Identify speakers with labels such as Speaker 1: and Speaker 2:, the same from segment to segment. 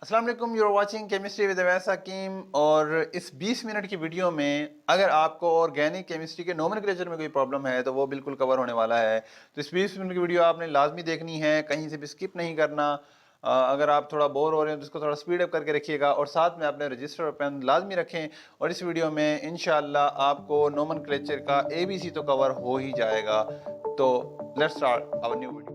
Speaker 1: अस्सलाम वालेकुम, you're watching chemistry with Awais Hakeem. और इस 20 मिनट की वीडियो में अगर आपको ऑर्गेनिक केमिस्ट्री के नोमेनक्लेचर में कोई प्रॉब्लम है तो वो बिल्कुल कवर होने वाला है। तो इस 20 मिनट की वीडियो आपने लाजमी देखनी है, कहीं से भी स्किप नहीं करना। अगर आप थोड़ा बोर हो रहे हैं तो इसको थोड़ा स्पीड अप करके रखिएगा और साथ में अपने रजिस्टर और पेन लाजमी रखें। और इस वीडियो में इंशाल्लाह आपको नोमेनक्लेचर का ABC तो कवर हो ही जाएगा। तो let's start our new video.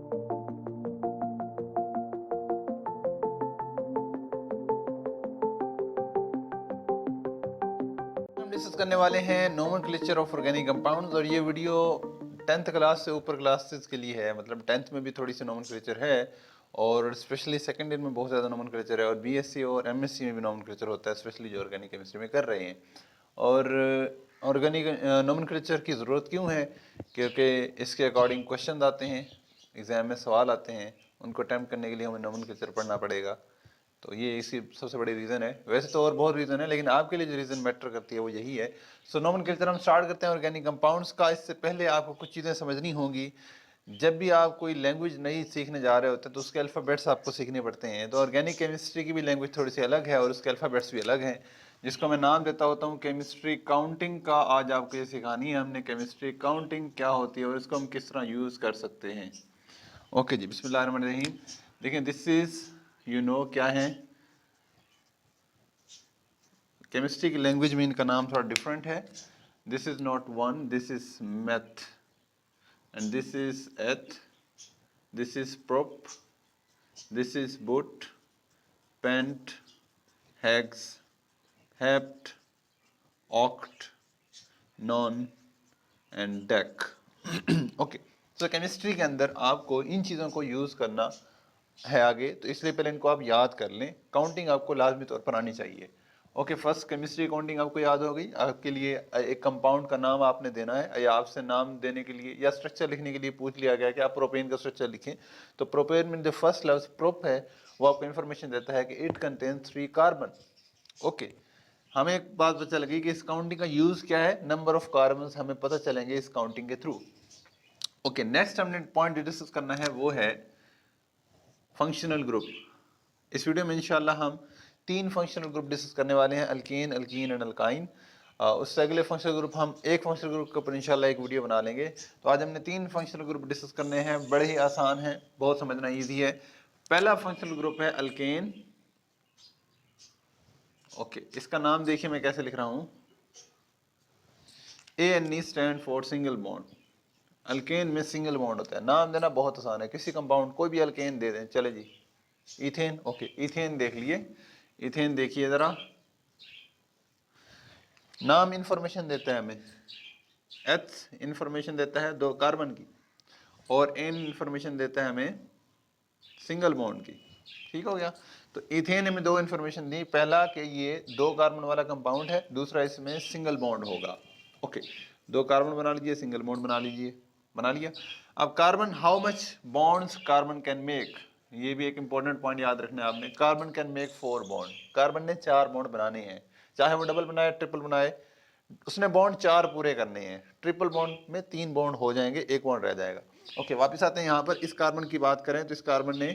Speaker 1: हम डिस्कस करने वाले हैं नोमेनक्लेचर ऑफ ऑर्गेनिक कंपाउंड्स और ये वीडियो 10th क्लास से ऊपर क्लासेस के लिए है। मतलब 10th में भी थोड़ी सी नोमेनक्लेचर है और स्पेशली सेकंड ईयर में बहुत ज़्यादा नोमेनक्लेचर है और BSc और MSc में भी नोमेनक्लेचर होता है, स्पेशली जो ऑर्गेनिक केमिस्ट्री में कर रहे हैं। और ऑर्गेनिक नोमेनक्लेचर की ज़रूरत क्यों है? क्योंकि इसके अकॉर्डिंग क्वेश्चन आते हैं, एग्ज़ाम में सवाल आते हैं, उनको अटैम्प्ट करने के लिए हमें नोमेनक्लेचर पढ़ना पड़ेगा। तो ये इसी सबसे बड़ी रीज़न है। वैसे तो और बहुत रीज़न है लेकिन आपके लिए जो रीज़न मैटर करती है वो यही है। सो नोमेनक्लेचर हम स्टार्ट करते हैं ऑर्गेनिक कंपाउंड्स का। इससे पहले आपको कुछ चीज़ें समझनी होंगी। जब भी आप कोई लैंग्वेज नई सीखने जा रहे होते हैं तो उसके अल्फ़ाबेट्स आपको सीखने पड़ते हैं। तो ऑर्गेनिक केमिस्ट्री की भी लैंग्वेज थोड़ी सी अलग है और उसके अल्फ़ाबेट्स भी अलग हैं, जिसको मैं नाम देता होता हूँ केमिस्ट्री काउंटिंग का। आज आपको ये सिखानी है हमने, केमिस्ट्री काउंटिंग क्या होती है और इसको हम किस तरह यूज़ कर सकते हैं। ओके जी, बिस्मिल्लाहिर्रहमानिर्रहीम। देखिए दिस इज़ क्या है, केमिस्ट्री की लैंग्वेज में इनका नाम थोड़ा डिफरेंट है। This is not one, this is meth and this is eth, this is prop, this is but, pent, hex, hept, oct, non and dec. Okay, तो केमिस्ट्री के अंदर आपको इन चीज़ों को यूज़ करना है आगे, तो इसलिए पहले इनको आप याद कर लें। काउंटिंग आपको लाजमी तौर पर आनी चाहिए। ओके, फर्स्ट केमिस्ट्री काउंटिंग आपको याद हो गई। आपके लिए एक कंपाउंड का नाम आपने देना है या आपसे नाम देने के लिए या स्ट्रक्चर लिखने के लिए पूछ लिया गया कि आप प्रोपेन का स्ट्रक्चर लिखें, तो प्रोपेन में जो फर्स्ट लफ्ज प्रोप है वो आपको इन्फॉर्मेशन देता है कि इट कंटेन्स 3 कार्बन। ओके, हमें एक बात पता लगी कि इस काउंटिंग का यूज़ क्या है, नंबर ऑफ कार्बन हमें पता चलेंगे इस काउंटिंग के थ्रू। ओके, नेक्स्ट हमने पॉइंट डिस्कस करना है वो है फंक्शनल ग्रुप। इस वीडियो में इंशाल्लाह हम 3 फंक्शनल ग्रुप डिस्कस करने वाले हैं, अल्केन, अल्कीन एंड अल्काइन। उससे अगले फंक्शनल ग्रुप हम एक फंक्शनल ग्रुप के ऊपर इंशाल्लाह एक वीडियो बना लेंगे। तो आज हमने 3 फंक्शनल ग्रुप डिस्कस करने हैं, बड़े ही आसान हैं, बहुत समझना ईजी है। पहला फंक्शनल ग्रुप है अल्केन। ओके, इसका नाम देखिए मैं कैसे लिख रहा हूँ, ANE stand for single bond. Alkane में सिंगल बॉन्ड होता है। नाम देना बहुत आसान है, किसी कंपाउंड कोई भी अल्केन दे दें, चले जी। इथेन, ओके इथेन देख लिए, इथेन देखिए ज़रा। नाम इंफॉर्मेशन देता है हमें, एच इंफॉर्मेशन देता है 2 कार्बन की और एन इंफॉर्मेशन देता है हमें सिंगल बॉन्ड की। ठीक हो गया। तो इथेन में 2 इंफॉर्मेशन दी, पहला कि ये 2 कार्बन वाला कंपाउंड है, दूसरा इसमें सिंगल बॉन्ड होगा। ओके, 2 कार्बन बना लीजिए, सिंगल बॉन्ड बना लीजिए, बना लिया। अब carbon, how much bonds carbon can make, ये भी एक इंपॉर्टेंट पॉइंट याद रखना है आपने। Carbon can make 4 bond, carbon ने 4 बॉन्ड बनाने हैं, चाहे वो डबल बनाए ट्रिपल बनाए, उसने बॉन्ड 4 पूरे करने हैं। ट्रिपल बॉन्ड में 3 बॉन्ड हो जाएंगे, 1 बॉन्ड रह जाएगा। ओके, वापस आते हैं यहाँ पर। इस कार्बन की बात करें तो इस कार्बन ने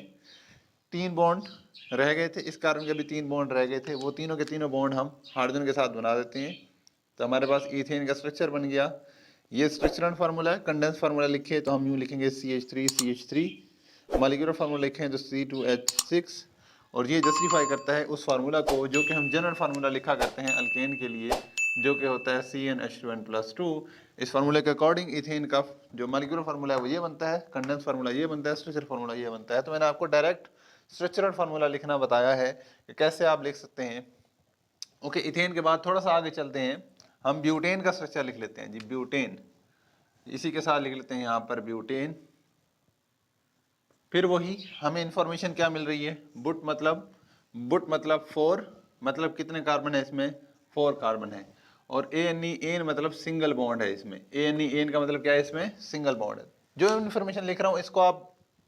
Speaker 1: 3 बॉन्ड रह गए थे, इस कार्बन के भी 3 बॉन्ड रह गए थे, वो तीनों के तीनों बॉन्ड हम हाइड्रोजन के साथ बना देते हैं। तो हमारे पास इथेन का स्ट्रक्चर बन गया। ये स्ट्रक्चरल फार्मूला है, कंडेंस फार्मूला लिखे तो हम यूँ लिखेंगे CH3, मॉलिक्यूलर फार्मूला लिखें तो C2H6। और ये जस्टिफाई करता है उस फार्मूला को जो कि हम जनरल फार्मूला लिखा करते हैं अल्केन के लिए, जो कि होता है CnH2n+2। इस फार्मूले के अकॉर्डिंग इथेन का जो मॉलिक्यूलर फार्मूला है वो ये बनता है, कंडेंस फार्मूला ये बनता है, स्ट्रक्चर फार्मूला ये बनता है। तो मैंने आपको डायरेक्ट स्ट्रक्चरल फार्मूला लिखना बताया है कि कैसे आप लिख सकते हैं। ओके, इथेन के बाद थोड़ा सा आगे चलते हैं, हम ब्यूटेन का स्ट्रक्चर लिख लेते हैं जी। ब्यूटेन, इसी के साथ लिख लेते हैं यहाँ पर ब्यूटेन। फिर वही हमें इंफॉर्मेशन क्या मिल रही है, बुट मतलब 4, मतलब कितने कार्बन है इसमें, 4 कार्बन है। और ANE, एन मतलब सिंगल बॉन्ड है इसमें। ANE, एन का मतलब क्या है, इसमें सिंगल बॉन्ड है। जो इन्फॉर्मेशन लिख रहा हूँ इसको आप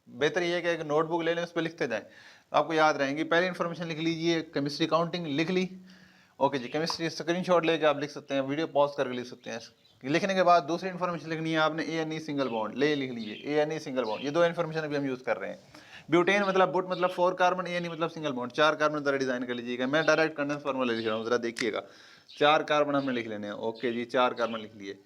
Speaker 1: बेहतर ये है कि एक नोटबुक ले लें, उस पर लिखते जाएं, तो आपको याद रहेंगी। पहले इन्फॉर्मेशन लिख लीजिए, केमिस्ट्री काउंटिंग लिख ली। ओके जी, केमिस्ट्री स्क्रीनशॉट लेके आप लिख सकते हैं, वीडियो पॉज करके लिख सकते हैं। लिखने के बाद दूसरी इन्फॉर्मेशन लिखनी है आपने, ANE सिंगल बॉन्ड, ले लिख लीजिए, ANE सिंगल बॉन्ड। ये 2 इन्फॉर्मेशन अभी हम यूज़ कर रहे हैं। ब्यूटेन मतलब बुट मतलब 4 कार्बन, ये नहीं मतलब सिंगल बॉन्ड, 4 कार्बन जरा डिजाइन कर लीजिएगा। मैं डायरेक्ट कंडेंस फार्मूला लिख रहा हूँ, जरा देखिएगा। 4 कार्बन हमने लिख लेने हैं, ओके जी 4 कार्बन लिख लिए।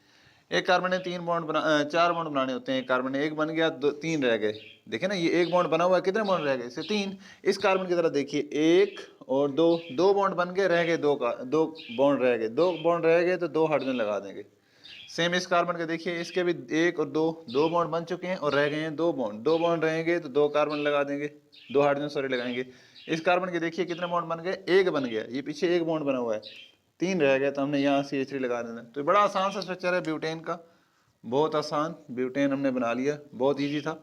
Speaker 1: एक कार्बन ने 3 बॉन्ड बना 4 बॉन्ड बनाने होते हैं। एक कार्बन ने एक बन गया, 3 रह गए। देखिए ना, ये एक बॉन्ड बना हुआ है, कितने बॉन्ड रह गए, इससे 3। इस कार्बन की तरह देखिए, 1 और 2, 2 बॉन्ड बन गए, रह गए 2 बॉन्ड रह गए, 2 बॉन्ड रह गए तो 2 हाइड्रोजन लगा देंगे। सेम इस कार्बन के देखिए, इसके भी 1 और 2 बॉन्ड बन चुके हैं और रह गए हैं 2 बॉन्ड। 2 बॉन्ड रहेंगे तो 2 कार्बन लगा देंगे, 2 हाइड्रोजन सॉरी लगाएंगे। इस कार्बन के देखिए कितने बॉन्ड बन गए, 1 बन गया, ये पीछे 1 बॉन्ड बना हुआ है, 3 रह गए, तो हमने यहाँ CH3 लगा देना। तो बड़ा आसान सा स्ट्रक्चर है ब्यूटेन का, बहुत आसान। ब्यूटेन हमने बना लिया, बहुत ईजी था,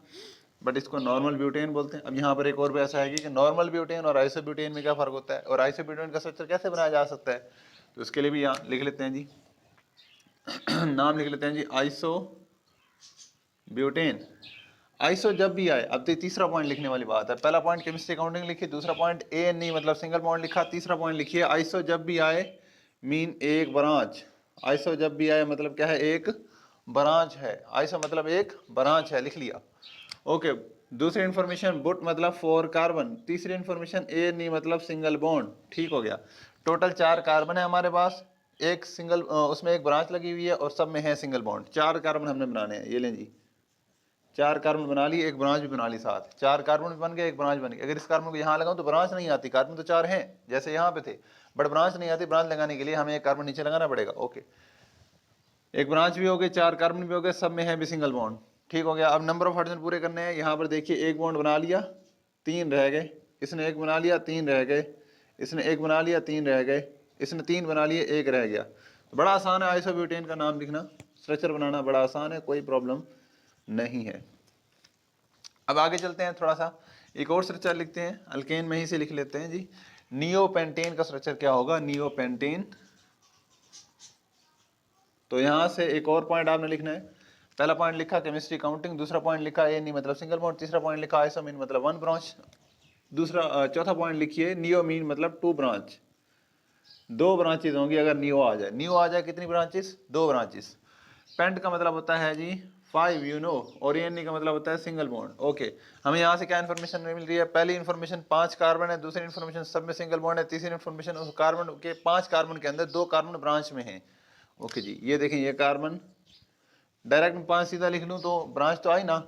Speaker 1: बट इसको नॉर्मल ब्यूटेन बोलते हैं। अब यहाँ पर एक और भी ऐसा है कि नॉर्मल ब्यूटेन और आइसोब्यूटेन में क्या फ़र्क होता है, और आइसोब्यूटेन का स्ट्रक्चर कैसे बनाया जा सकता है, तो उसके लिए भी यहाँ लिख लेते हैं जी नाम लिख लेते हैं जी, आइसो ब्यूटेन। आइसो जब भी आए, अब तो तीसरा पॉइंट लिखने वाली बात है। पहला पॉइंट केमिस्ट्री अकाउंटिंग लिखिए, दूसरा पॉइंट ANE मतलब सिंगल बॉन्ड लिखा, तीसरा पॉइंट लिखिए आइसो जब भी आए मीन एक ब्रांच। आइसो जब भी आए मतलब क्या है, एक ब्रांच है। आइसो मतलब एक ब्रांच है, लिख लिया, ओके। दूसरी इन्फॉर्मेशन बुट मतलब 4 कार्बन। तीसरी इन्फॉर्मेशन ANE मतलब सिंगल बॉन्ड, ठीक हो गया। टोटल 4 कार्बन है हमारे पास, एक सिंगल उसमें एक ब्रांच लगी हुई है और सब में है सिंगल बॉन्ड। 4 कार्बन हमने बनाने हैं, ये लें जी, 4 कार्बन बना ली, एक ब्रांच भी बना ली साथ। 4 कार्बन भी बन गए, एक ब्रांच बन गई। अगर इस कार्बन को यहाँ लगाऊं तो ब्रांच नहीं आती, कार्बन तो 4 हैं जैसे यहाँ पे थे, बट ब्रांच नहीं आती। ब्रांच लगाने के लिए हमें एक कार्बन नीचे लगाना पड़ेगा, ओके। एक ब्रांच भी हो गई, 4 कार्बन भी हो गए, सब में है भी सिंगल बॉन्ड, ठीक हो गया। अब नंबर ऑफ हाइड्रोजन पूरे करने हैं। यहाँ पर देखिए, एक बॉन्ड बना लिया, 3 रह गए, इसने एक बना लिया, 3 रह गए, इसने एक बना लिया, 3 रह गए, इसने 3 बना लिए, 1 रह गया। तो बड़ा आसान है आइसोब्यूटेन का नाम लिखना, स्ट्रक्चर बनाना बड़ा आसान है, कोई प्रॉब्लम नहीं है। अब आगे चलते हैं, थोड़ा सा एक और स्ट्रक्चर लिखते हैं, अल्केन में ही से लिख लेते हैं जी। नियोपेंटेन का स्ट्रक्चर क्या होगा, नियोपेंटेन। तो यहां से एक और पॉइंट आपने लिखना है। पहला पॉइंट लिखा केमिस्ट्री काउंटिंग, दूसरा पॉइंट लिखा ANE मतलब सिंगल बॉन्ड, तीसरा पॉइंट लिखा आइसोमीन मतलब 1 ब्रांच, चौथा पॉइंट लिखिए नियोमीन मतलब 2 ब्रांच। 2 ब्रांचेज होंगी अगर नियो आ जाए। नियो आ जाए कितनी ब्रांचेस, 2 ब्रांचेस। पेंट का मतलब होता है जी 5, यू नो, और ANE का मतलब होता है सिंगल बॉन्ड, ओके। हमें यहाँ से क्या इन्फॉर्मेशन मिल रही है, पहली इन्फॉर्मेशन 5 कार्बन है, दूसरी इन्फॉर्मेशन सब में सिंगल बॉन्ड है, तीसरी इन्फॉर्मेशन उस कार्बन के 5 कार्बन के अंदर 2 कार्बन ब्रांच में है, ओके जी। ये देखें, ये कार्बन डायरेक्ट में 5 सीधा लिख लूँ तो ब्रांच तो आई ना,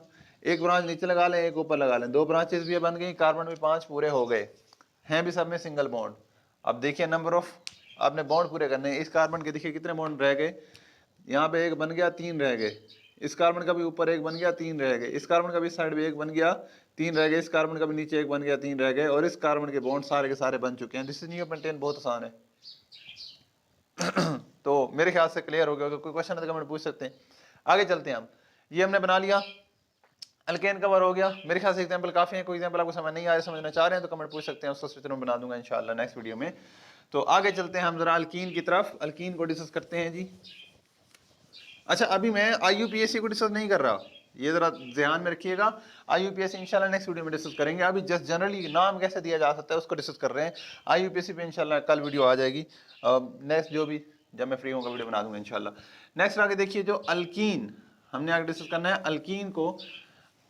Speaker 1: एक ब्रांच नीचे लगा लें, एक ऊपर लगा लें, 2 ब्रांचेस भी बन गई, कार्बन भी 5 पूरे हो गए हैं भी सब में सिंगल बॉन्ड। अब देखिए नंबर ऑफ आपने बॉन्ड पूरे करने हैं। इस कार्बन के देखिए कितने बॉन्ड रह गए, यहाँ पे एक बन गया, 3 रह गए, इस कार्बन का भी ऊपर एक बन गया, 3 रह गए, इस कार्बन का भी साइड में एक बन गया, 3 रह गए, इस कार्बन का भी नीचे एक बन गया, 3 रह गए, और इस कार्बन के बॉन्ड सारे के सारे बन चुके हैं। दिस इज नियोपेंटेन, बहुत आसान है तो मेरे ख्याल से क्लियर हो गया। अगर कोई क्वेश्चन है तो कमेंट पूछ सकते हैं। आगे चलते हैं हम, ये हमने बना लिया, अल्केन कवर हो गया। मेरे ख्याल से एग्जांपल काफी है, कोई एग्जांपल आपको समझ नहीं आ रहा, समझना चाह रहे हैं तो कमेंट पूछ सकते हैं, उसका स्ट्रक्चर में बना दूंगा इंशाल्लाह नेक्स्ट वीडियो में। तो आगे चलते हैं हम जरा अल्कीन की तरफ, अल्कीन को डिस्कस करते हैं जी। अच्छा, अभी मैं IUPAC को डिस्कस नहीं कर रहा, ये जरा ध्यान में रखिएगा। IUPAC इंशाल्लाह नेक्स्ट वीडियो में डिस्कस करेंगे। अभी जस्ट जनरली नाम कैसे दिया जा सकता है उसको डिस्कस कर रहे हैं। IUPAC पे इंशाल्लाह कल वीडियो आ जाएगी, नेक्स्ट जो भी जब मैं फ्री होऊंगा वीडियो बना दूंगा इंशाल्लाह। नेक्स्ट आगे देखिए, जो अल्कीन हमने आगे डिस्कस करना है, अल्कीन को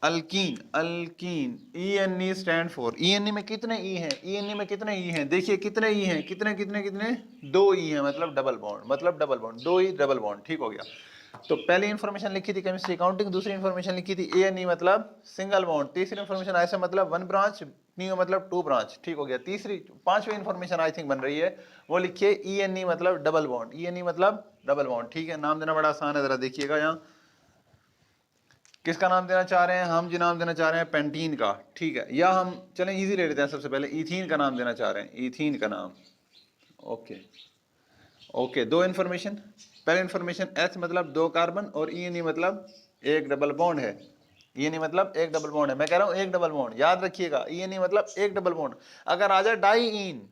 Speaker 1: alkyne alkyne ENE stand for, ENE में कितने ई हैं, ENE में कितने ई हैं, देखिए कितने ई हैं, कितने कितने कितने 2 ई हैं, मतलब डबल बॉन्ड, मतलब double bond, 2 E double bond, ठीक हो गया। तो पहली इन्फॉर्मेशन लिखी थी केमिस्ट्री अकाउंटिंग, दूसरी इन्फॉर्मेशन लिखी थी ANE मतलब सिंगल बॉन्ड, तीसरी इन्फॉर्मेशन ऐसे मतलब 1 ब्रांच, नियो मतलब 2 ब्रांच, ठीक हो गया। तीसरी 5वीं इन्फॉर्मेशन आई थिंक बन रही है, वो लिखिए ENE मतलब डबल बॉन्ड, ENE मतलब डबल बॉन्ड, ठीक है। नाम देना बड़ा आसान है, जरा देखिएगा यहाँ किसका नाम देना चाह रहे हैं हम, जी नाम देना चाह रहे हैं पेंटीन का, ठीक है। या हम चलें इजी ले लेते हैं, सबसे पहले इथीन का नाम देना चाह रहे हैं, इथीन का नाम, ओके ओके। 2 इन्फॉर्मेशन, पहले इन्फॉर्मेशन H मतलब 2 कार्बन और ENE मतलब एक डबल बॉन्ड है, ENE मतलब एक डबल बॉन्ड है, मैं कह रहा हूं एक डबल बॉन्ड, याद रखिएगा ENE मतलब एक डबल बॉन्ड। अगर आ जाए डाई इन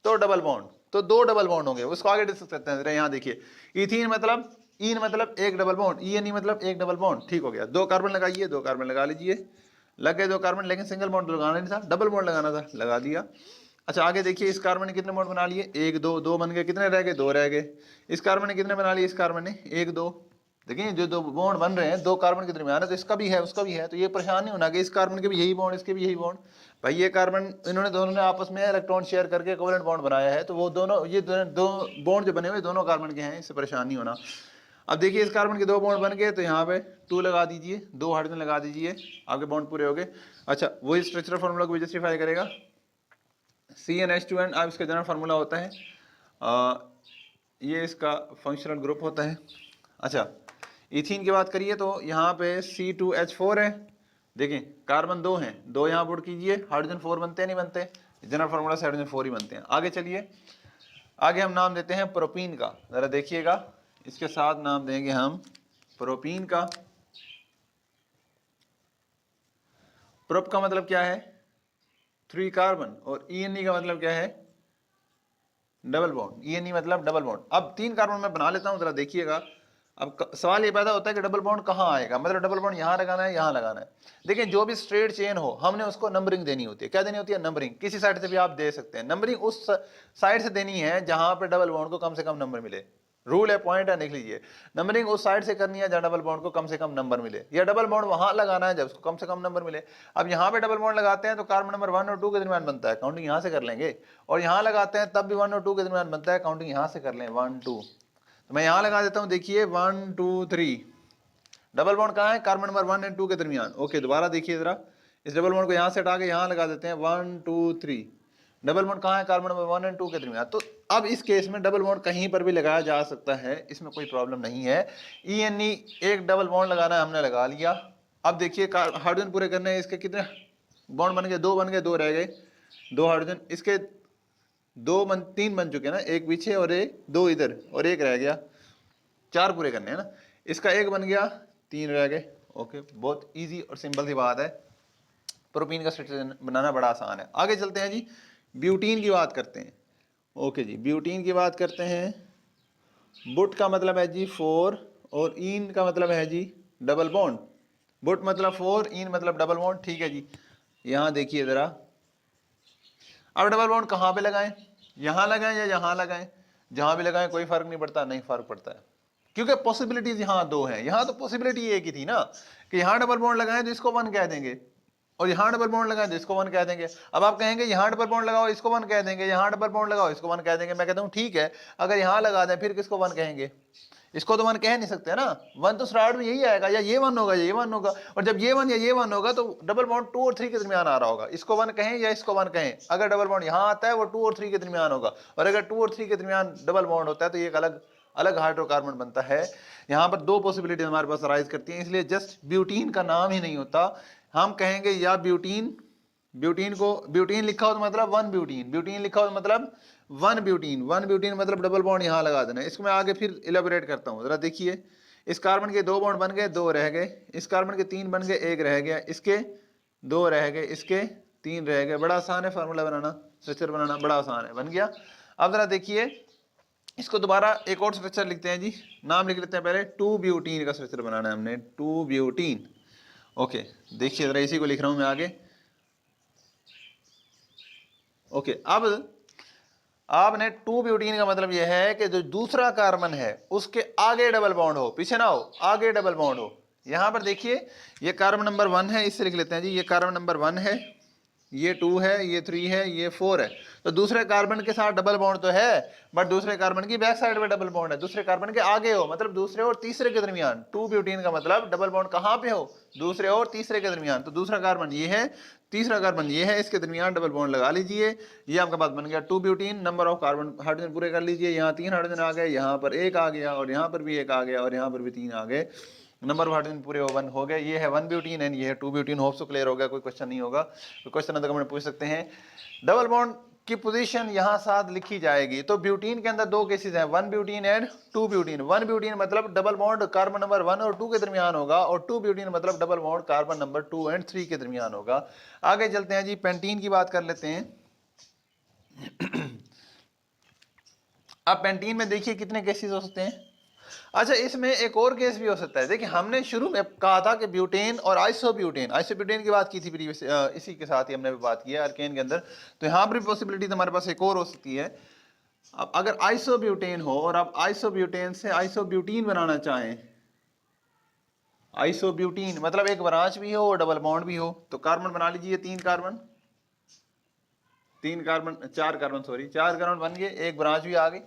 Speaker 1: तो डबल बॉन्ड, तो 2 डबल बॉन्ड होंगे, उसको आगे डिस्कस करते हैं। यहाँ देखिए, इथीन मतलब इन मतलब एक डबल बॉन्ड, ENE मतलब एक डबल बॉन्ड, ठीक हो गया। 2 कार्बन लगाइए, 2 कार्बन लगा लीजिए, लग गए 2 कार्बन, लेकिन सिंगल बॉन्ड लगाना नहीं था, डबल बॉन्ड लगाना था, लगा दिया। अच्छा आगे देखिए, इस कार्बन ने कितने बॉन्ड बना लिए, 1 2 2 बन गए, कितने रह गए, 2 रह गए। इस कार्बन ने कितने बना लिए, इस कार्बन ने 1 2 देखिए जो दो बॉन्ड बन रहे हैं दो कार्बन के दरमियान है, तो इसका भी है उसका भी है, तो ये परेशान नहीं होना कि इस कार्बन के भी यही बॉन्ड इसके भी यही बॉन्ड। भाई ये कार्बन इन्होंने दोनों ने आपस में इलेक्ट्रॉन शेयर करके कोवेलेंट बॉन्ड बनाया है, तो वो दोनों ये दो बॉन्ड जो बने हुए दोनों कार्बन के हैं, इससे परेशान नहीं होना। अब देखिए इस कार्बन के दो बॉन्ड बन गए, तो यहाँ पे 2 लगा दीजिए, 2 हाइड्रोजन लगा दीजिए, आपके बॉन्ड पूरे हो गए। अच्छा वही स्ट्रक्चरल फार्मूला को जस्टिफाई करेगा, CnH2n, अब इसका जनरल फार्मूला होता है ये इसका फंक्शनल ग्रुप होता है। अच्छा इथीन की बात करिए तो यहाँ पे C2H4 है, देखें कार्बन 2 हैं, 2 यहाँ पुट कीजिए, हाइड्रोजन 4 बनते हैं नहीं बनते, जनरल फार्मूला से हाइड्रोजन 4 ही बनते हैं। आगे चलिए, आगे हम नाम देते हैं प्रोपीन का, जरा देखिएगा इसके साथ नाम देंगे हम प्रोपीन का। प्रोप का मतलब क्या है 3 कार्बन, और ENE का मतलब क्या है डबल बॉन्ड, ENE मतलब डबल बॉन्ड। अब 3 कार्बन मैं बना लेता हूं, जरा देखिएगा। अब सवाल ये पैदा होता है कि डबल बॉन्ड कहाँ आएगा, मतलब डबल बॉन्ड यहाँ लगाना है यहाँ लगाना है। देखिए जो भी स्ट्रेट चेन हो हमने उसको नंबरिंग देनी होती है, क्या देनी होती है नंबरिंग, किसी साइड से भी आप दे सकते हैं। नंबरिंग उस साइड से देनी है जहां पे डबल बॉन्ड को कम से कम नंबर मिले, रूल है, पॉइंट है, लिख लीजिए। नंबरिंग उस साइड से करनी है जहां डबल बॉन्ड को कम से कम नंबर मिले, या डबल बॉन्ड वहां लगाना है जब उसको कम से कम नंबर मिले। अब यहाँ पे डबल बॉन्ड लगाते हैं तो कार्बन नंबर 1 और 2 के दरमियान बनता है, काउंटिंग यहाँ से कर लेंगे, और यहाँ लगाते हैं तब भी 1 और 2 के दरमियान बनता है, काउंटिंग यहाँ से कर लें 1 2। तो मैं यहाँ लगा देता हूँ, देखिए 1 2 3, डबल बॉन्ड कहाँ है कार्बन नंबर 1 और 2 के दरमियान। ओके दोबारा देखिए जरा, इस डबल बॉन्ड को यहाँ से हटा के यहाँ लगा देते हैं 1 2 3, डबल बॉन्ड कहाँ है कार्बन नंबर 1 और 2 के दरमियान। तो अब इस केस में डबल बॉन्ड कहीं पर भी लगाया जा सकता है, इसमें कोई प्रॉब्लम नहीं है। ENE एक डबल बॉन्ड लगाना है, हमने लगा लिया। अब देखिए हाइड्रोजन पूरे करने हैं, इसके कितने बॉन्ड बन गए, 2 बन गए, 2 रह गए, 2 हाइड्रोजन, इसके 3 बन चुके हैं ना, एक पीछे और एक 2 इधर और एक रह गया, 4 पूरे करने हैं ना, इसका 1 बन गया, 3 रह गए। ओके बहुत इजी और सिंपल सी बात है, प्रोपीन का स्ट्रक्चर बनाना बड़ा आसान है। आगे चलते हैं जी, ब्यूटीन की बात करते हैं। ओके जी ब्यूटीन की बात करते हैं। बुट का मतलब है जी 4 और इन का मतलब है जी डबल बॉन्ड। बुट मतलब 4, इन मतलब डबल बॉन्ड, ठीक है जी। यहाँ देखिए जरा, अब डबल बॉन्ड कहाँ पे लगाएं, यहाँ लगाएं या यहाँ लगाएं, जहाँ भी लगाएं कोई फर्क नहीं पड़ता, नहीं फर्क पड़ता है, क्योंकि पॉसिबिलिटीज यहाँ 2 हैं। यहाँ तो पॉसिबिलिटी एक ही थी ना कि यहाँ डबल बॉन्ड लगाएं तो इसको 1 कह देंगे, और यहाँ डबल बॉन्ड लगाएं तो इसको 1 कह देंगे। अब आप कहेंगे यहाँ डबल बॉन्ड लगाओ इसको 1 कह देंगे, यहाँ डबल बॉन्ड लगाओ इसको 1 कह देंगे। मैं कहता हूँ ठीक है, अगर यहाँ लगा दें फिर किसको 1 कहेंगे, इसको तो 1 कह नहीं सकते ना, 1 तो स्टार्ट में यही आएगा, या ये 1 होगा या ये 1 होगा, और जब ये 1 या ये 1 होगा तो डबल बॉन्ड 2 और 3 के दरमियान आ रहा होगा, इसको 1 कहें या इसको 1 कहें। अगर डबल बॉन्ड यहाँ आता है वो 2 और 3 के दरमियान होगा, और अगर 2 और 3 के दरमियान डबल बॉन्ड होता है तो ये एक अलग अलग हाइड्रोकार्बन बनता है। यहाँ पर 2 पॉसिबिलिटी हमारे पास राइज करती हैं, इसलिए जस्ट ब्यूटीन का नाम ही नहीं होता, हम कहेंगे या ब्यूटीन, ब्यूटीन को ब्यूटीन लिखा हो तो मतलब 1 ब्यूटीन, ब्यूटीन लिखा हो तो मतलब 1 ब्यूटीन, 1 ब्यूटीन मतलब डबल बॉन्ड यहाँ लगा देना। इसको मैं आगे फिर इलेबोरेट करता हूँ, जरा देखिए। इस कार्बन के 2 बॉन्ड बन गए, 2 रह गए, इस कार्बन के 3 बन गए, 1 रह गया, इसके 2 रह गए, इसके 3 रह गए। बड़ा आसान है फार्मूला बनाना, स्ट्रक्चर बनाना बड़ा आसान है, बन गया। अब जरा देखिए इसको दोबारा एक और स्ट्रक्चर लिखते हैं जी, नाम लिख लेते हैं पहले, 2 ब्यूटीन का स्ट्रक्चर बनाना है हमने, 2 ब्यूटीन। ओके देखिए जरा इसी को लिख रहा हूं मैं आगे। ओके अब आपने 2 ब्यूटीन का मतलब यह है कि जो दूसरा कार्बन है उसके आगे डबल बॉन्ड हो, पीछे ना हो, आगे डबल बॉन्ड हो। यहां पर देखिए ये कार्बन नंबर 1 है, इससे लिख लेते हैं जी, ये कार्बन नंबर 1 है, ये 2 है, ये 3 है, ये 4 है। तो दूसरे कार्बन के साथ डबल बॉन्ड तो है, बट दूसरे कार्बन की बैक साइड में डबल बॉन्ड है, दूसरे कार्बन के आगे हो, मतलब दूसरे और तीसरे के दरमियान। 2 ब्यूटीन का मतलब डबल बॉन्ड कहाँ पे हो, दूसरे और तीसरे के दरमियान। तो दूसरा कार्बन ये है, तीसरा कार्बन ये है, इसके दरमियान डबल बॉन्ड लगा लीजिए, ये आपका बात बन गया 2 butene. Number of carbon hydrogen पूरे कर लीजिए, यहाँ 3 हाइड्रोजन आ गए, यहाँ पर 1 आ गया, और यहाँ पर भी 1 आ गया, और यहाँ पर भी 3 आ गए। नंबर ऑफ हाइड्रोजन पूरे 1 हो गए। ये है 1 ब्यूटीन एंड ये है 2 ब्यूटीन। होप सो क्लियर हो गया, कोई क्वेश्चन नहीं होगा, कोई क्वेश्चन तो कमेंट पूछ सकते हैं। डबल बॉन्ड की पोजीशन यहाँ साथ लिखी जाएगी। तो ब्यूटीन के अंदर 2 केसेस हैं, 1 ब्यूटीन एंड 2 ब्यूटीन। 1 ब्यूटीन मतलब डबल बॉन्ड कार्बन नंबर 1 और 2 के दरमियान होगा, और 2 ब्यूटीन मतलब double bond carbon number 2 and 3 के दरमियान होगा। आगे चलते हैं जी, पेंटीन की बात कर लेते हैं। अब पेंटीन में देखिए कितने केसेस हो सकते हैं। अच्छा इसमें एक और केस भी हो सकता है। देखिए हमने शुरू में कहा था कि ब्यूटेन और आइसोब्यूटेन, आइसोब्यूटेन की बात की थी प्रीवियस, इसी के साथ ही हमने बात की है अल्केन के अंदर। तो यहाँ पर भी पॉसिबिलिटी हमारे पास एक और हो सकती है। अब अगर आइसोब्यूटेन हो और आप आइसोब्यूटेन से आइसोब्यूटीन बनाना चाहें, आइसोब्यूटीन मतलब एक ब्रांच भी हो और डबल बॉन्ड भी हो। तो कार्बन बना लीजिए, 4 कार्बन बन गए, एक ब्रांच भी आ गई।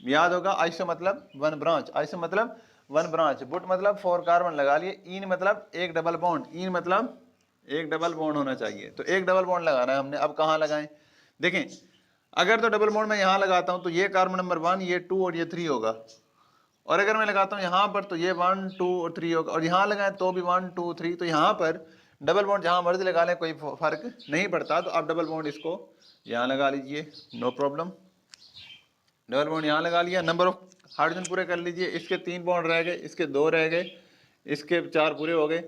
Speaker 1: याद होगा आइसो मतलब वन ब्रांच, आइसो मतलब वन ब्रांच, बुट मतलब 4 कार्बन लगा लिए, इन मतलब एक डबल बॉन्ड, इन मतलब एक डबल बॉन्ड होना चाहिए। तो एक डबल बॉन्ड लगाना है हमने। अब कहाँ लगाएं, देखें अगर तो डबल बॉन्ड मैं यहाँ लगाता हूँ तो ये कार्बन नंबर 1, ये 2 और ये 3 होगा, और अगर मैं लगाता हूँ यहाँ पर तो ये 1 2 और 3 होगा, और यहाँ लगाएं तो भी 1 2 3। तो यहाँ पर डबल बॉन्ड जहाँ मर्जी लगा लें कोई फर्क नहीं पड़ता। तो आप डबल बॉन्ड इसको यहाँ लगा लीजिए, नो प्रॉब्लम। डबल बॉन्ड यहाँ लगा लिया, नंबर ऑफ हाइड्रोजन पूरे कर लीजिए। इसके 3 बॉन्ड रह गए, इसके 2 रह गए, इसके 4 पूरे हो गए,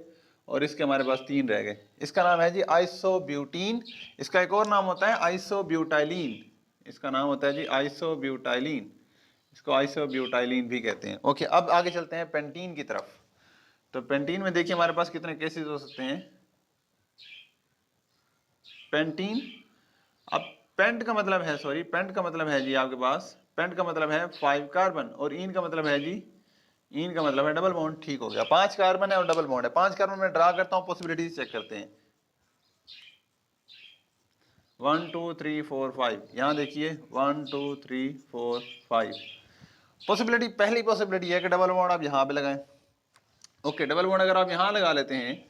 Speaker 1: और इसके हमारे पास 3 रह गए। इसका नाम है जी आइसोब्यूटीन। इसका एक और नाम होता है आइसोब्यूटाइलीन, इसका नाम होता है जी आइसोब्यूटाइलीन, इसको आइसोब्यूटाइलीन भी कहते हैं। ओके, अब आगे चलते हैं पेंटीन की तरफ। तो पेंटीन में देखिए हमारे पास कितने केसेस हो सकते हैं। पेंटीन, अब पेंट का मतलब है, सॉरी पेंट का मतलब है जी आपके पास, पेंट का मतलब है 5 कार्बन, और इन का मतलब है जी, इन का मतलब है डबल बॉन्ड। ठीक हो गया, 5 कार्बन है और डबल बॉन्ड है। 5 कार्बन में ड्रा करता हूं, पॉसिबिलिटीज चेक करते हैं। 1 2 3 4 5, यहां देखिए 1 2 3 4 5 पॉसिबिलिटी। पहली पॉसिबिलिटी है कि डबल बॉन्ड आप यहाँ पे लगाएं। ओके, डबल बॉन्ड अगर आप यहाँ लगा लेते हैं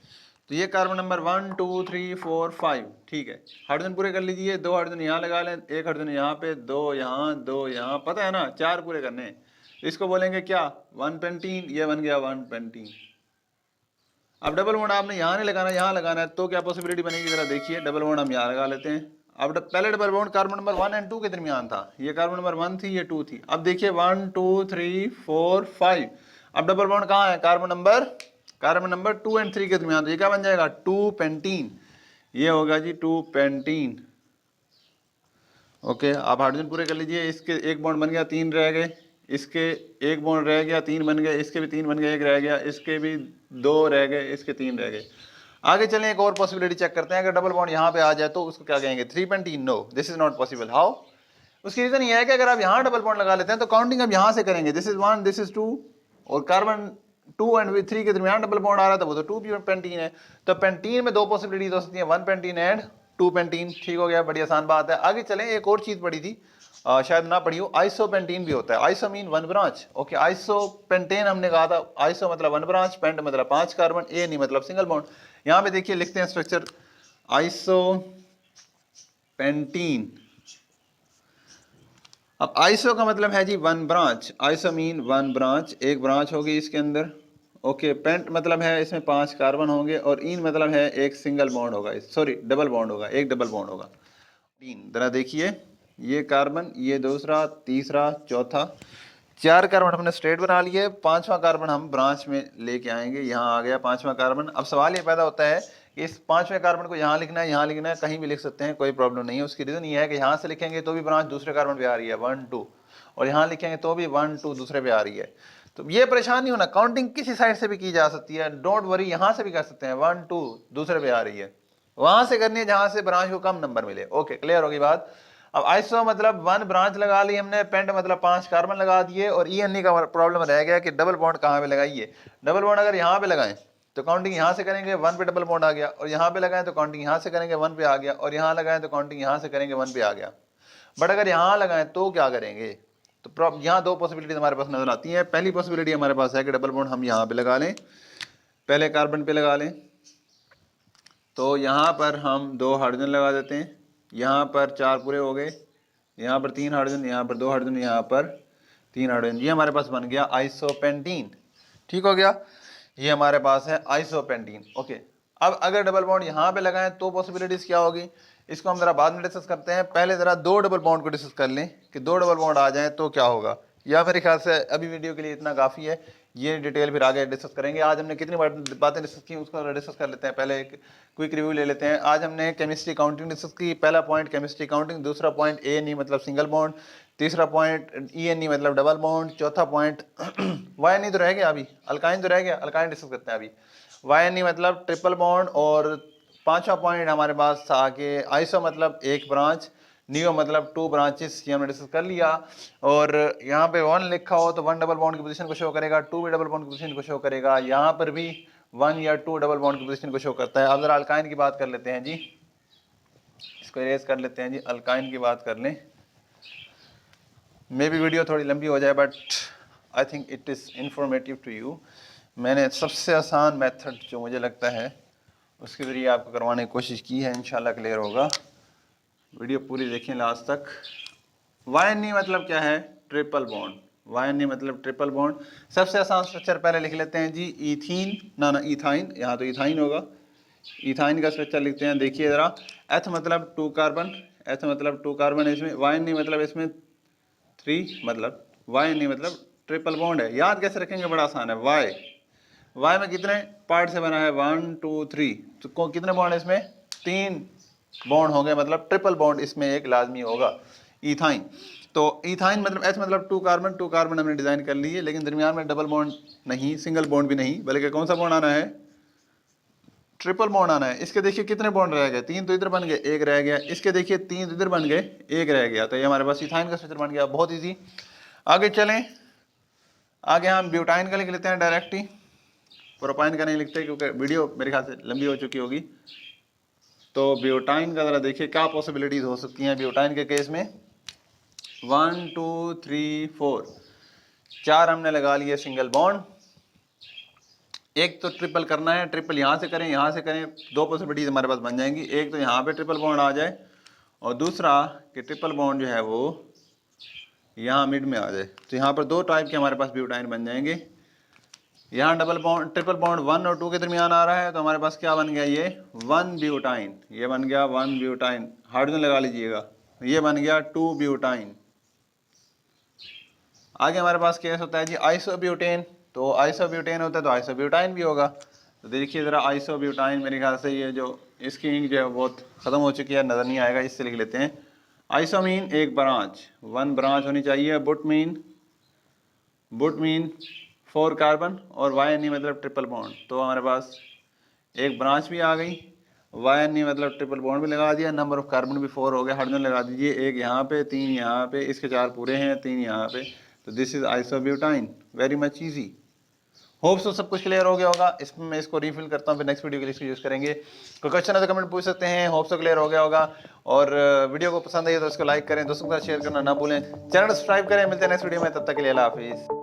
Speaker 1: तो ये कार्बन नंबर 1 2 3 4 5, ठीक है। हाइड्रोजन पूरे कर लीजिए, 2 हाइड्रोजन यहाँ लगा लें, 1 हाइड्रोजन यहाँ पे, 2 यहाँ, 2 यहाँ, पता है ना 4 पूरे करने हैं। इसको बोलेंगे क्या, 1 पेंटीन, ये बन गया 1 पेंटीन। अब डबल बॉन्ड आपने यहाँ नहीं लगाना, यहाँ लगाना है, तो क्या पॉसिबिलिटी बनेगी जरा देखिए। डबल बॉन्ड हम यहाँ लगा लेते हैं। अब पहले डबल बॉन्ड कार्बन नंबर 1 और 2 के दरमियान था, ये कार्बन नंबर 1 थी, ये 2 थी। अब देखिए 1 2 3 4 5, अब डबल बॉन्ड कहाँ है, कार्बन नंबर 2 और 3 के दरमियान। तो ये क्या बन जाएगा, 2 पेंटीन, ये होगा जी 2 पेंटीन। ओके, आप हाइड्रोजन पूरे कर लीजिए। इसके एक बॉन्ड बन गया, 3 रह गए, इसके एक बॉन्ड रह गया, 3 बन गए, इसके भी 3 बन गए, 1 रह गया, इसके भी 2 रह गए, इसके 3 रह गए। आगे चलें, एक और पॉसिबिलिटी चेक करते हैं। अगर डबल बॉन्ड यहाँ पे आ जाए तो उसको क्या कहेंगे, 3 pentene. No, this is not possible. How, उसकी रीजन ये है कि अगर आप यहाँ डबल बॉन्ड लगा लेते हैं तो काउंटिंग अब यहाँ से करेंगे, दिस इज 1 दिस इज 2, और कार्बन 2 एंड 3 के दरमियान डबल बॉन्ड आ रहा था, वो तो 2 पेंटीन है। तो पेंटीन में 2 पॉसिबिलिटीज हो सकती हैं, 1 पेंटीन एंड 2 पेंटीन। ठीक हो गया, बड़ी आसान बात है। आगे चलें, एक और चीज पढ़ी थी, शायद ना पढ़ी हो, आइसोपेंटीन भी होता है। Iso mean 1 branch. Okay, isopentane हमने कहा था, आइसो मतलब 1 ब्रांच, पेंट मतलब 5 कार्बन, ए नहीं मतलब सिंगल बॉन्ड। यहाँ पे देखिए लिखते हैं स्ट्रक्चर, आइसोपेंटीन। अब आइसो का मतलब है जी 1 ब्रांच, आइसो मीन 1 ब्रांच, एक ब्रांच होगी इसके अंदर। ओके, पेंट मतलब है इसमें 5 कार्बन होंगे, और इन मतलब है एक सिंगल बॉन्ड होगा, सॉरी डबल बॉन्ड होगा, एक डबल बॉन्ड होगा। 3 जरा देखिए, ये कार्बन, ये दूसरा, तीसरा, चौथा, 4 कार्बन हमने स्ट्रेट बना लिए, 5वां कार्बन हम ब्रांच में लेके आएंगे। यहाँ आ गया 5वां कार्बन। अब सवाल ये पैदा होता है कि इस 5वें कार्बन को यहाँ लिखना है, यहाँ लिखना है, कहीं भी लिख सकते हैं, कोई प्रॉब्लम नहीं है। उसकी रीजन ये है कि यहाँ से लिखेंगे तो भी ब्रांच दूसरे कार्बन पे आ रही है 1 2, और यहाँ लिखेंगे तो भी 1 2 दूसरे पे आ रही है। तो ये परेशान नहीं होना, काउंटिंग किसी साइड से भी की जा सकती है, डोंट वरी, यहाँ से भी कर सकते हैं, 1 2 दूसरे पे आ रही है, वहां से करनी है जहां से ब्रांच को कम नंबर मिले। ओके, क्लियर होगी बात। अब आइसो मतलब 1 ब्रांच लगा ली हमने, पेंट मतलब 5 कार्बन लगा दिए, और ई एन ई का प्रॉब्लम रह गया कि डबल बॉन्ड कहाँ पे लगाइए। डबल बॉन्ड अगर यहाँ पे लगाएं तो काउंटिंग यहाँ से करेंगे, 1 पे डबल बॉन्ड आ गया, और यहाँ पे लगाएं तो काउंटिंग यहाँ से करेंगे, 1 पे आ गया, और यहाँ लगाएं तो काउंटिंग यहाँ से करेंगे, 1 पे आ गया। बट अगर यहाँ लगाएं तो क्या करेंगे, तो यहाँ 2 पॉसिबिलिटी हमारे पास नजर आती है। पहली पॉसिबिलिटी हमारे पास है कि डबल बॉन्ड हम यहाँ पे लगा लें, पहले कार्बन पे लगा लें, तो यहाँ पर हम 2 हाइड्रोजन लगा देते हैं, यहाँ पर 4 पूरे हो गए, यहाँ पर 3 हाइड्रोजन, यहाँ पर 2 हाइड्रोजन, यहाँ पर 3 हाइड्रोजन, ये हमारे पास बन गया आइसोपेंटीन। ठीक हो गया, ये हमारे पास है आइसोपेंटीन। ओके, अब अगर डबल बॉन्ड यहाँ पे लगाएं तो पॉसिबिलिटीज क्या होगी, इसको हम जरा बाद में डिस्कस करते हैं। पहले जरा 2 डबल बॉन्ड को डिस्कस कर लें कि 2 डबल बॉन्ड आ जाए तो क्या होगा, या मेरे ख्याल से अभी वीडियो के लिए इतना काफ़ी है, ये डिटेल फिर आगे डिस्कस करेंगे। आज हमने कितनी बातें डिस्कस की उसको डिस्कस कर लेते हैं, पहले एक क्विक रिव्यू ले लेते हैं। आज हमने केमिस्ट्री काउंटिंग डिस्कस की। पहला पॉइंट केमिस्ट्री काउंटिंग, दूसरा पॉइंट ए एन ई मतलब सिंगल बॉन्ड, तीसरा पॉइंट ई एन ई मतलब डबल बॉन्ड, चौथा पॉइंट वाई एन ई तो रह गया, अभी अल्काइन तो रह गया, अल्काइन डिस्कस करते हैं अभी। वाई एन ई मतलब ट्रिपल बॉन्ड, और 5वां पॉइंट हमारे पास था कि आइसो मतलब 1 ब्रांच, नियो मतलब 2 ब्रांचेस, ये हमने डिस्कस कर लिया। और यहाँ पे 1 लिखा हो तो 1 डबल बॉन्ड की पोजीशन को शो करेगा, 2 भी डबल बॉन्ड की पोजीशन को शो करेगा, यहाँ पर भी 1 या 2 डबल बॉन्ड की पोजीशन को शो करता है। अब जरा अल्काइन की बात कर लेते हैं जी, इसको इरेज कर लेते हैं जी, अल्काइन की बात कर लें। मे बी वीडियो थोड़ी लंबी हो जाए but I think it is informative to you. मैंने सबसे आसान मेथड जो मुझे लगता है उसके ज़रिए आपको करवाने की कोशिश की है, इंशाल्लाह क्लियर होगा। वीडियो पूरी देखें लास्ट तक। YNE मतलब क्या है? Triple bond. YNE मतलब ट्रिपल बॉन्ड। सबसे आसान स्ट्रक्चर पहले लिख लेते हैं जी, इथीन ना इथाइन, यहाँ तो इथाइन होगा। इथाइन का स्ट्रक्चर लिखते हैं, देखिए ज़रा। एथ मतलब 2 कार्बन, एथ मतलब 2 कार्बन इसमें। YNE मतलब इसमें 3, मतलब YNE मतलब ट्रिपल बॉन्ड है। याद कैसे रखेंगे? बड़ा आसान है। वाई में कितने पार्ट से बना है? 1 2 3, तो कितने बॉन्ड है इसमें? 3 बॉन्ड होंगे, मतलब ट्रिपल बॉन्ड इसमें एक लाजमी होगा। इथाइन, तो इथाइन मतलब एच मतलब 2 कार्बन, 2 कार्बन हमने डिजाइन कर लिए, लेकिन दरमियान में डबल बॉन्ड नहीं, सिंगल बॉन्ड भी नहीं, बल्कि कौन सा बॉन्ड आना है? ट्रिपल बॉन्ड आना है। इसके देखिए कितने बॉन्ड रह गए? 3 तो इधर बन गए, 1 रह गया। इसके देखिए 3 तो इधर बन गए, 1 रह गया। तो ये हमारे पास इथाइन का स्ट्रक्चर बन गया, बहुत ईजी। आगे चलें, आगे हम ब्यूटाइन का लिख लेते हैं डायरेक्ट ही, प्रोपाइन का नहीं लिखते क्योंकि वीडियो मेरे ख्याल से लंबी हो चुकी होगी। तो ब्यूटाइन का ज़रा देखिए क्या पॉसिबिलिटीज़ हो सकती हैं ब्यूटाइन के केस में। 1 2 3 4, 4 हमने लगा लिए सिंगल बॉन्ड। एक तो ट्रिपल करना है, ट्रिपल यहाँ से करें, यहाँ से करें, 2 पॉसिबिलिटीज हमारे पास बन जाएंगी। एक तो यहाँ पे ट्रिपल बॉन्ड आ जाए, और दूसरा कि ट्रिपल बॉन्ड जो है वो यहाँ मिड में आ जाए। तो यहाँ पर 2 टाइप के हमारे पास ब्यूटाइन बन जाएंगे। यहाँ डबल बॉन्ड, ट्रिपल बॉन्ड 1 और 2 के दरमियान आ रहा है, तो हमारे पास क्या बन गया? ये 1 ब्यूटाइन, ये बन गया 1 ब्यूटाइन। हाइड्रोजन लगा लीजिएगा, ये बन गया 2 ब्यूटाइन। आगे हमारे पास केस होता है जी आइसोब्यूटेन। तो आइसोब्यूटेन होता है तो आइसोब्यूटाइन भी होगा। तो देखिए ज़रा, आइसोब्यूटाइन मेरे ख्याल से ये जो इसकी इंक जो है बहुत ख़त्म हो चुकी है, नज़र नहीं आएगा, इससे लिख लेते हैं आइसोमीन, एक ब्रांच, 1 ब्रांच होनी चाहिए। बुटमीन, बुटमीन 4 कार्बन, और YNE मतलब ट्रिपल बॉन्ड, तो हमारे पास एक ब्रांच भी आ गई। YNE मतलब ट्रिपल बॉन्ड भी लगा दिया, नंबर ऑफ कार्बन भी 4 हो गया। हाइड्रोजन लगा दीजिए, एक यहाँ पे, 3 यहाँ पे, इसके 4 पूरे हैं, 3 यहाँ पे। तो this is isobutane, very much easy. Hopes तो सब कुछ क्लियर हो गया होगा। इसमें मैं इसको रीफिल करता हूँ, फिर नेक्स्ट वीडियो के लिए इसको यूज़ करेंगे। कोई क्वेश्चन है तो कमेंट पूछ सकते हैं। होप्स तो क्लियर हो गया होगा। और वीडियो को पसंद आई तो इसको लाइक करें, दोस्तों के साथ शेयर करना ना भूलें, चैनल सब्सक्राइब करें। मिलते हैं नेक्स्ट वीडियो में, तब तक के लिए अल्लाह हाफिज़।